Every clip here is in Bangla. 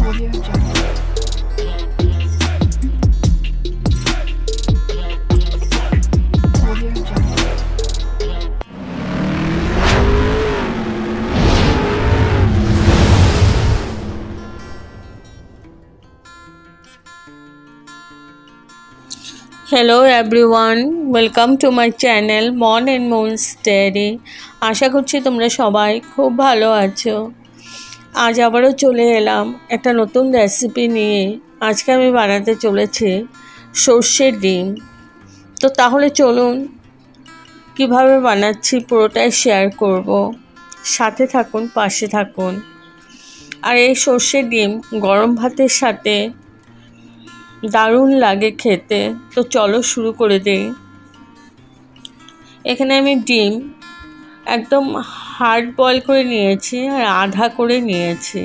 Audio Jungle. Audio Jungle. Hello everyone, welcome to my channel Mon and Moon's Diary. আশা করছি তোমরা সবাই খুব ভালো আছো। আজ আবারও চলে এলাম একটা নতুন রেসিপি নিয়ে। আজকে আমি বানাতে চলেছি সর্ষের ডিম। তো তাহলে চলুন কিভাবে বানাচ্ছি পুরোটাই শেয়ার করব। সাথে থাকুন, পাশে থাকুন। আর এই সর্ষের ডিম গরম ভাতের সাথে দারুণ লাগে খেতে। তো চলো শুরু করে দেই। এখানে আমি ডিম একদম হার্ড বয়েল করে নিয়েছি আর আধা করে নিয়েছি।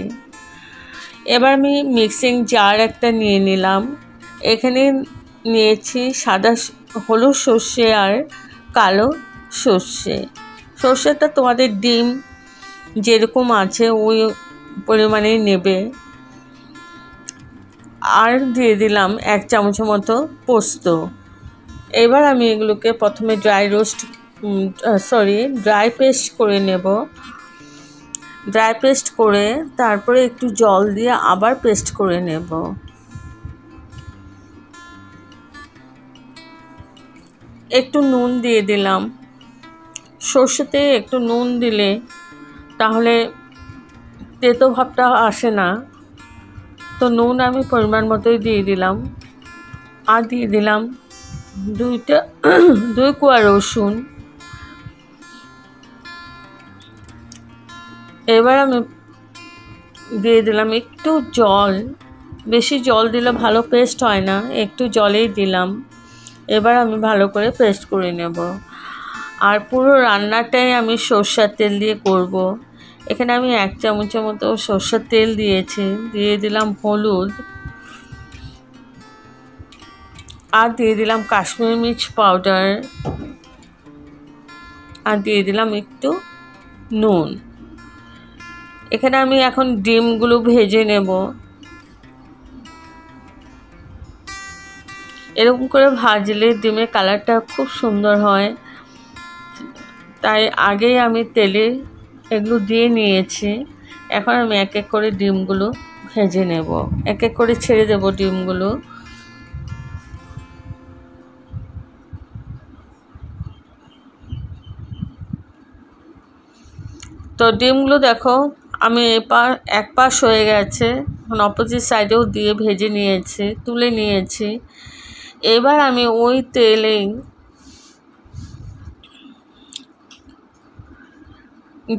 এবার আমি মিক্সিং জার একটা নিয়ে নিলাম। এখানে নিয়েছি সাদা হলুদ সর্ষে আর কালো সর্ষে। সর্ষেটা তোমাদের ডিম যেরকম আছে ওই পরিমাণেই নেবে। আর দিয়ে দিলাম 1 চামচ মতো পোস্ত। এবার আমি এগুলোকে প্রথমে ড্রাই পেস্ট করে নেব। ড্রাই পেস্ট করে তারপরে একটু জল দিয়ে আবার পেস্ট করে নেব। একটু নুন দিয়ে দিলাম। সর্ষেতে একটু নুন দিলে তাহলে তেতো ভাবটা আসে না। তো নুন আমি পরিমাণ মতোই দিয়ে দিলাম। আর দিয়ে দিলাম 2 কোয়া রসুন। এবার আমি দিয়ে দিলাম একটু জল। বেশি জল দিলে ভালো পেস্ট হয় না, একটু জলেই দিলাম। এবার আমি ভালো করে পেস্ট করে নেব। আর পুরো রান্নাটাই আমি সরষের তেল দিয়ে করব। এখানে আমি 1 চামচের মতো সরষের তেল দিয়েছি। দিয়ে দিলাম হলুদ আর দিয়ে দিলাম কাশ্মীরি মির্চ পাউডার আর দিয়ে দিলাম একটু নুন। এখানে আমি এখন ডিমগুলো ভেজে নেব। এরকম করে ভাজলে ডিমের কালারটা খুব সুন্দর হয়। তাই আগেই আমি তেলে এগুলো দিয়ে নিয়েছি। এখন আমি এক এক করে ডিমগুলো ভেজে নেব। এক এক করে ছেড়ে দেব ডিমগুলো। তো ডিমগুলো দেখো আমি এক পাশ হয়ে গেছে, এখন অপোজিট সাইডেও দিয়ে ভেজে নিয়েছি, তুলে নিয়েছি। এবার আমি ওই তেলেই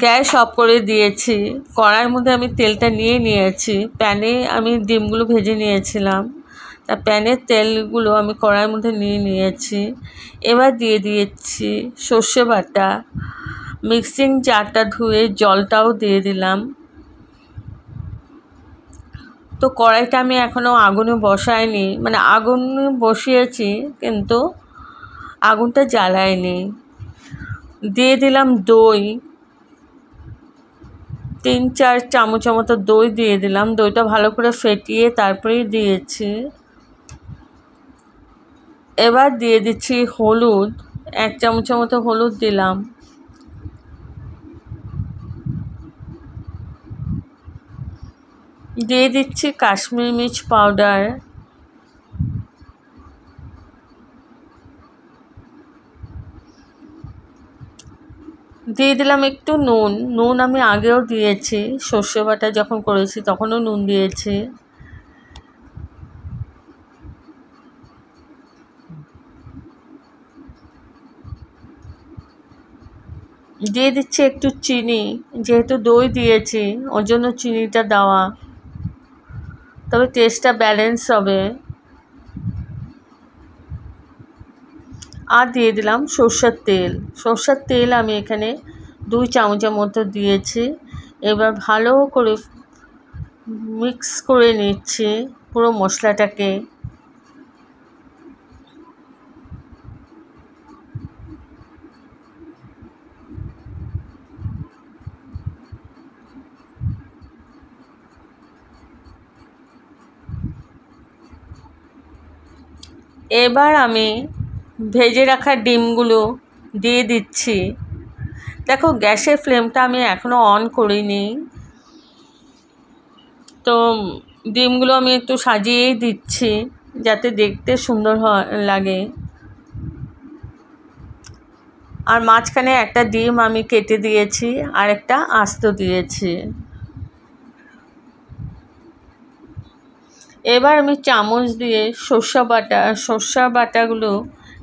গ্যাস অফ করে দিয়েছি। কড়াইয়ের মধ্যে আমি তেলটা নিয়ে নিয়েছি। প্যানে আমি ডিমগুলো ভেজে নিয়েছিলাম, তা প্যানের তেলগুলো আমি কড়াইয়ের মধ্যে নিয়ে নিয়েছি। এবার দিয়ে দিয়েছি সর্ষে বাটা। মিক্সিং জারটা ধুয়ে জলটাও দিয়ে দিলাম। তো কড়াইটা আমি এখনও আগুনে বসাইনি, মানে আগুনে বসিয়েছি কিন্তু আগুনটা জ্বালাইনি। দিয়ে দিলাম দই। 3-4 চামচের মতো দই দিয়ে দিলাম। দইটা ভালো করে ফেটিয়ে তারপরেই দিয়েছি। এবার দিয়ে দিচ্ছি হলুদ। 1 চামচের মতো হলুদ দিলাম। দিয়ে দিচ্ছি কাশ্মীরি মির্চ পাউডার। দিয়ে দিলাম একটু নুন। নুন আমি আগেও দিয়েছি, সর্ষে বাটা যখন করেছি তখনও নুন দিয়েছি। দিয়ে দিচ্ছি একটু চিনি। যেহেতু দই দিয়েছি ওর জন্য চিনিটা দেওয়া, তবে টেস্টটা ব্যালেন্স হবে। আর দিয়ে দিলাম সরষের তেল। সরষের তেল আমি এখানে 2 চামচের মতো দিয়েছি। এবার ভালো করে মিক্স করে নিচ্ছি পুরো মশলাটাকে। এবার আমি ভেজে রাখা ডিমগুলো দিয়ে দিচ্ছি। দেখো গ্যাসের ফ্লেমটা আমি এখনও অন করিনি, তো ডিমগুলো আমি একটু সাজিয়েই দিচ্ছি যাতে দেখতে সুন্দর লাগে। আর মাঝখানে একটা ডিম আমি কেটে দিয়েছি আর একটা আস্ত দিয়েছি। এবার আমি চামচ দিয়ে সর্ষা বাটাগুলো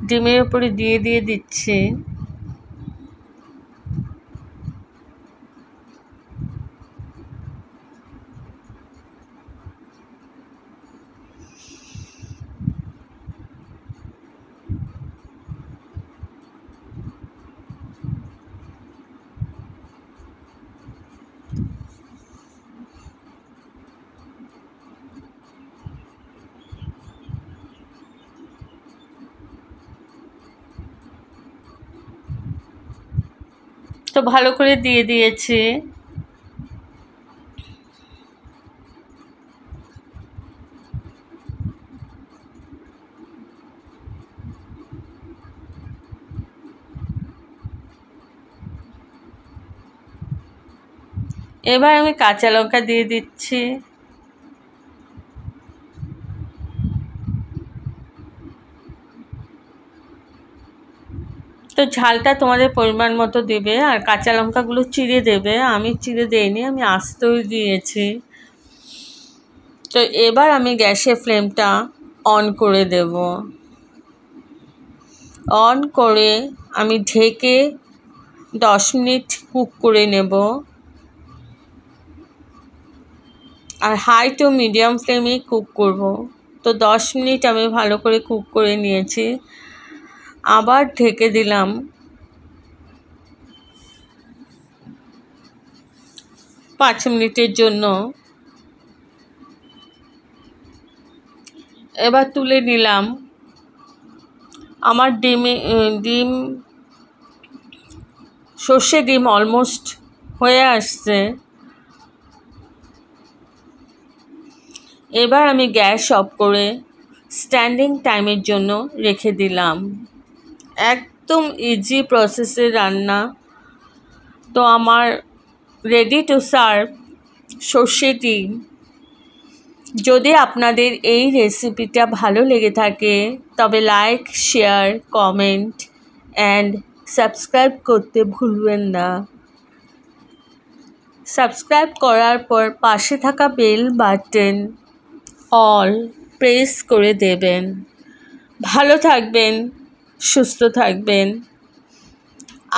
ডিমের উপরে দিয়ে দিচ্ছি। তো ভালো করে দিয়ে দিয়েছি। এবার আমি কাঁচা লঙ্কা দিয়ে দিচ্ছি। তো ঝালটা তোমাদের পরিমাণ মতো দেবে, আর কাঁচা লঙ্কাগুলো চিড়ে দেবে। আমি চিড়ে দেইনি, আমি আস্তই দিয়েছি। তো এবার আমি গ্যাসের ফ্লেমটা অন করে দেব। অন করে আমি ঢেকে 10 মিনিট কুক করে নেব। আর হাই টু মিডিয়াম ফ্লেমেই কুক করব। তো 10 মিনিট আমি ভালো করে কুক করে নিয়েছি। আবার ঢেকে দিলাম। পাঁচ মিনিটের জন্য। এবার তুলে নিলাম। আমার ডিম সর্ষে ডিম অলমোস্ট হয়ে আসছে। এবার আমি গ্যাস অফ করে স্ট্যান্ডিং টাইমের জন্য রেখে দিলাম। একদম ইজি প্রসেসের রান্না। তো আমার রেডি টু সার্ভ সর্ষে ডিম। যদি আপনাদের এই রেসিপিটা ভালো লেগে থাকে তবে like, share, comment and subscribe করতে ভুলবেন না। সাবস্ক্রাইব করার পর পাশে থাকা বেল বাটন অল প্রেস করে দেবেন। ভালো থাকবেন, সুস্থ থাকবেন।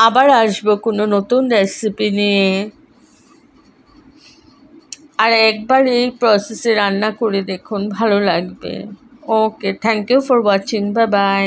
আবার আসবো কোনো নতুন রেসিপি নিয়ে। আর একবার এই প্রসেসে রান্না করে দেখুন, ভালো লাগবে। Okay, thank you for watching. Bye by.